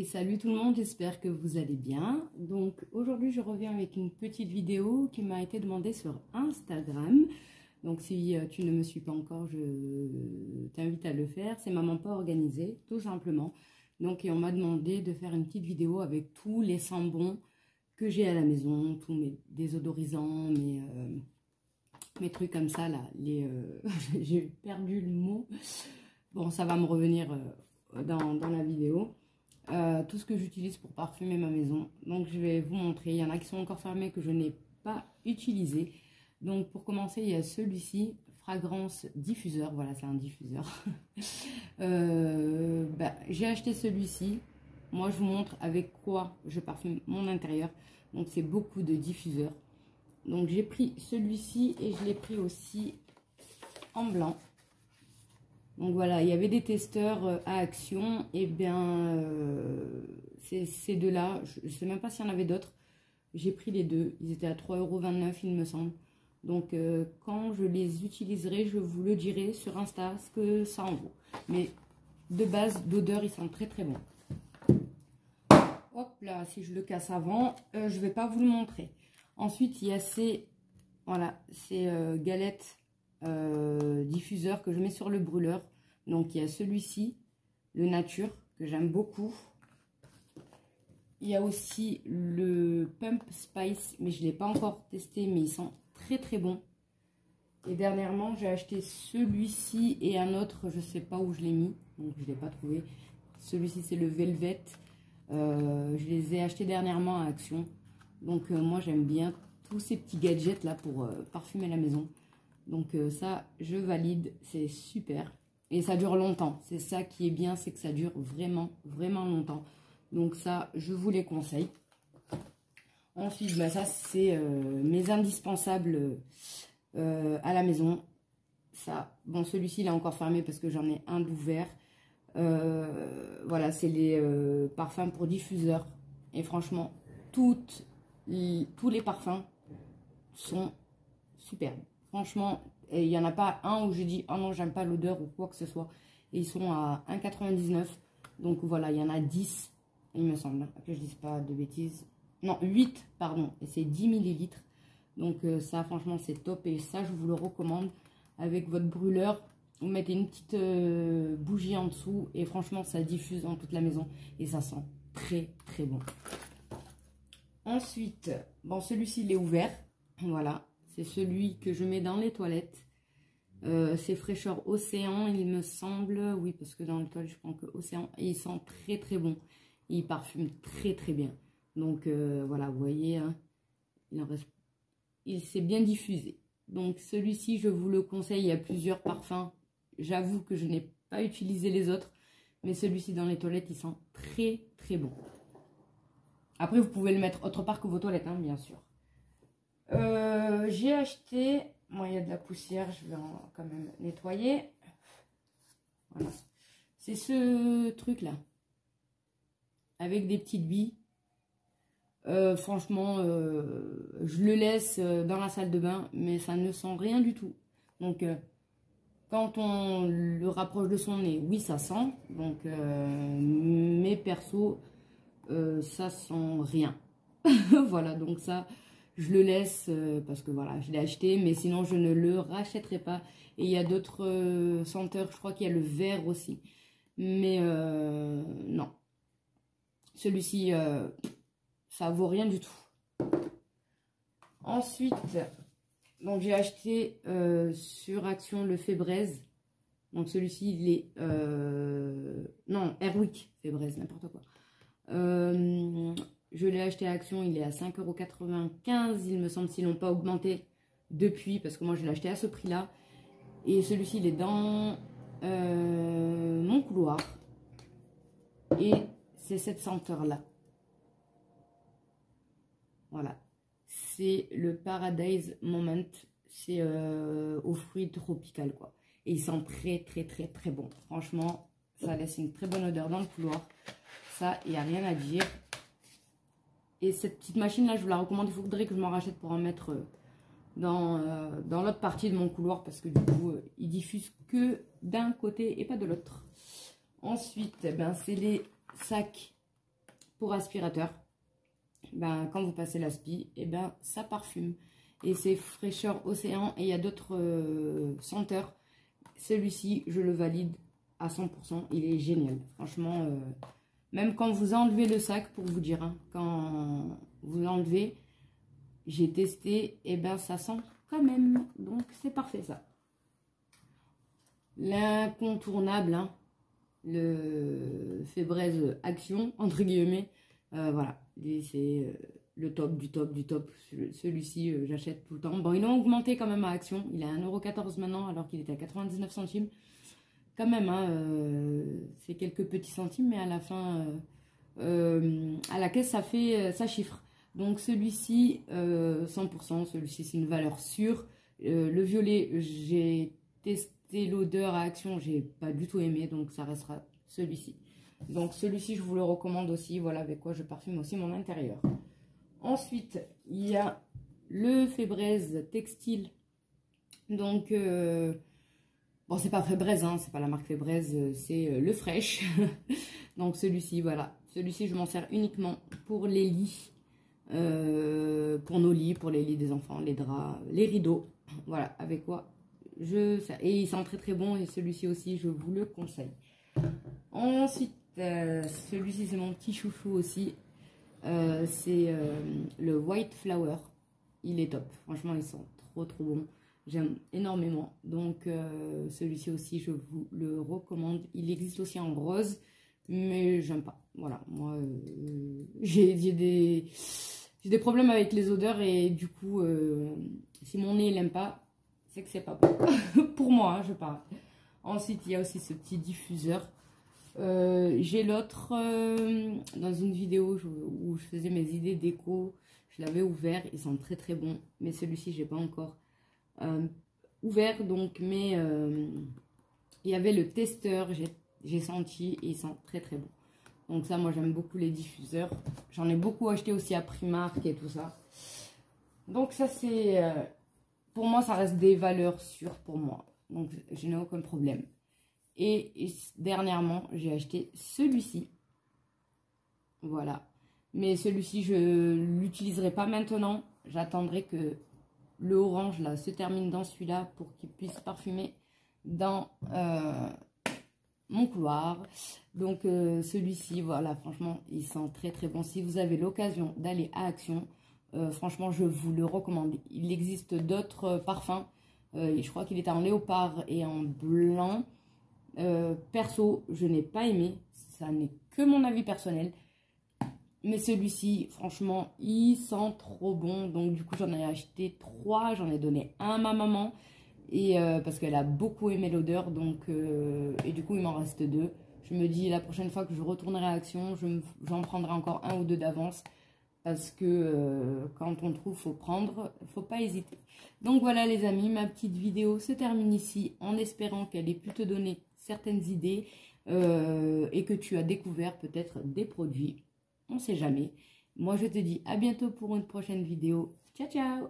salut tout le monde, j'espère que vous allez bien. Donc aujourd'hui je reviens avec une petite vidéo qui m'a été demandée sur Instagram. Donc si tu ne me suis pas encore, je t'invite à le faire. C'est Maman Pas Organisée, tout simplement. Donc et on m'a demandé de faire une petite vidéo avec tous les sambons que j'ai à la maison, tous mes désodorisants, mes trucs comme ça là. J'ai perdu le mot. Bon, ça va me revenir dans la vidéo. Tout ce que j'utilise pour parfumer ma maison. Donc je vais vous montrer. Il y en a qui sont encore fermés que je n'ai pas utilisé. Donc pour commencer, il y a celui-ci, fragrance diffuseur. Voilà, c'est un diffuseur. J'ai acheté celui-ci. Moi, je vous montre avec quoi je parfume mon intérieur. Donc c'est beaucoup de diffuseurs. Donc j'ai pris celui-ci et je l'ai pris aussi en blanc. Donc voilà, il y avait des testeurs à Action, et bien ces deux-là, je ne sais même pas s'il y en avait d'autres. J'ai pris les deux, ils étaient à 3,29 € il me semble. Donc quand je les utiliserai, je vous le dirai sur Insta ce que ça en vaut. Mais de base, d'odeur, ils sont très très bons. Hop là, si je le casse avant, je ne vais pas vous le montrer. Ensuite, il y a ces galettes diffuseur que je mets sur le brûleur. Donc il y a celui-ci, le Nature, que j'aime beaucoup. Il y a aussi le Pump Spice, mais je ne l'ai pas encore testé, mais ils sont très très bons. Et dernièrement, j'ai acheté celui-ci et un autre, je ne sais pas où je l'ai mis, donc je ne l'ai pas trouvé. Celui-ci, c'est le Velvet. Je les ai achetés dernièrement à Action. Donc moi, j'aime bien tous ces petits gadgets là pour parfumer la maison. Donc ça, je valide, c'est super. Et ça dure longtemps. C'est ça qui est bien, c'est que ça dure vraiment, vraiment longtemps. Donc ça, je vous les conseille. Ensuite, ça, c'est mes indispensables à la maison. Ça, bon, celui-ci, il est encore fermé parce que j'en ai un d'ouvert. Voilà, c'est les parfums pour diffuseur. Et franchement, tous les parfums sont superbes. Franchement, il n'y en a pas un où je dis « Oh non, j'aime pas l'odeur » ou quoi que ce soit. Et ils sont à 1,99 €. Donc voilà, il y en a 10, il me semble. Que je dise pas de bêtises. Non, 8, pardon. Et c'est 10 ml. Donc ça, franchement, c'est top. Et ça, je vous le recommande. Avec votre brûleur, vous mettez une petite bougie en dessous. Et franchement, ça diffuse dans toute la maison. Et ça sent très, très bon. Ensuite, bon, celui-ci, il est ouvert. Voilà. C'est celui que je mets dans les toilettes. C'est fraîcheur Océan, il me semble. Oui, parce que dans les toilettes, je prends que Océan. Et il sent très très bon. Il parfume très très bien. Donc voilà, vous voyez, hein, il s'est bien diffusé. Donc celui-ci, je vous le conseille. Il y a plusieurs parfums. J'avoue que je n'ai pas utilisé les autres. Mais celui-ci dans les toilettes, il sent très très bon. Après, vous pouvez le mettre autre part que vos toilettes, hein, bien sûr. J'ai acheté, moi il y a de la poussière, je vais quand même nettoyer. Voilà, c'est ce truc là avec des petites billes. Franchement, je le laisse dans la salle de bain, mais ça ne sent rien du tout. Donc quand on le rapproche de son nez, oui ça sent. Donc mais perso, ça sent rien. Voilà, donc ça je le laisse parce que voilà, je l'ai acheté, mais sinon je ne le rachèterai pas. Et il y a d'autres senteurs, je crois qu'il y a le vert aussi. Mais non. Celui-ci, ça vaut rien du tout. Ensuite, donc j'ai acheté sur Action le Febreze. Donc celui-ci, il est... non, Airwick Febreze, n'importe quoi. Je l'ai acheté à Action, il est à 5,95 €, il me semble, s'ils n'ont pas augmenté depuis, parce que moi je l'ai acheté à ce prix-là. Et celui-ci, il est dans mon couloir. Et c'est cette senteur-là. Voilà. C'est le Paradise Moment. C'est aux fruits tropicaux, quoi. Et il sent très, très, très, très bon. Franchement, ça laisse une très bonne odeur dans le couloir. Ça, il n'y a rien à dire. Et cette petite machine là, je vous la recommande. Il faudrait que je m'en rachète pour en mettre dans l'autre partie de mon couloir. Parce que du coup, il diffuse que d'un côté et pas de l'autre. Ensuite, c'est les sacs pour aspirateur. Ben, quand vous passez l'aspi, et ben, ça parfume. Et c'est fraîcheur océan. Et il y a d'autres senteurs. Celui-ci, je le valide à 100%. Il est génial. Franchement, même quand vous enlevez le sac, pour vous dire, hein, quand vous l'enlevez, j'ai testé, et ben, ça sent quand même. Donc, c'est parfait, ça. L'incontournable, hein, le Febreze Action, entre guillemets. Voilà, c'est le top du top du top. Celui-ci, j'achète tout le temps. Bon, il a augmenté quand même à Action. Il est à 1,14 € maintenant, alors qu'il était à 99 centimes. Quand même, hein, c'est quelques petits centimes, mais à la fin, à la caisse, ça chiffre. Donc celui-ci, 100%, celui-ci, c'est une valeur sûre. Le violet, j'ai testé l'odeur à Action, j'ai pas du tout aimé, donc ça restera celui-ci. Donc celui-ci, je vous le recommande aussi. Voilà avec quoi je parfume aussi mon intérieur. Ensuite, il y a le Febreze Textile. Donc, bon, c'est pas Febreze, hein, c'est pas la marque Febreze, c'est le Fresh. Donc celui-ci, voilà. Celui-ci, je m'en sers uniquement pour les lits. Pour nos lits, pour les lits des enfants, les draps, les rideaux. Voilà, avec quoi je sers. Et il sent très très bon. Et celui-ci aussi, je vous le conseille. Ensuite, celui-ci, c'est mon petit chouchou aussi. C'est le White Flower. Il est top. Franchement, il sent trop trop bon. J'aime énormément. Donc, celui-ci aussi, je vous le recommande. Il existe aussi en rose, mais j'aime pas. Voilà, moi, j'ai des problèmes avec les odeurs et du coup, si mon nez l'aime pas, c'est que c'est pas bon. Pour moi, hein, je parle. Ensuite, il y a aussi ce petit diffuseur. J'ai l'autre dans une vidéo où je faisais mes idées déco. Je l'avais ouvert, il sent très très bon. Mais celui-ci, j'ai pas encore ouvert. Donc, mais il y avait le testeur, j'ai senti et il sent très très bon. Donc ça, moi j'aime beaucoup les diffuseurs. J'en ai beaucoup acheté aussi à Primark et tout ça. Donc ça c'est, pour moi ça reste des valeurs sûres pour moi. Donc je n'ai aucun problème. Et dernièrement, j'ai acheté celui-ci. Voilà. Mais celui-ci, je ne l'utiliserai pas maintenant. J'attendrai que le orange là se termine dans celui-là pour qu'il puisse parfumer dans mon couloir. Donc celui-ci, voilà, franchement, il sent très très bon. Si vous avez l'occasion d'aller à Action, franchement, je vous le recommande. Il existe d'autres parfums. Je crois qu'il était en léopard et en blanc. Perso, je n'ai pas aimé, ça n'est que mon avis personnel, mais celui-ci, franchement, il sent trop bon. Donc du coup, j'en ai acheté 3, j'en ai donné un à ma maman, et parce qu'elle a beaucoup aimé l'odeur, donc et du coup, il m'en reste 2. Je me dis, la prochaine fois que je retournerai à Action, j'en prendrai encore 1 ou 2 d'avance, parce que quand on trouve, faut prendre, faut pas hésiter. Donc voilà les amis, ma petite vidéo se termine ici, en espérant qu'elle ait pu te donner certaines idées et que tu as découvert peut-être des produits. On ne sait jamais. Moi, je te dis à bientôt pour une prochaine vidéo. Ciao, ciao!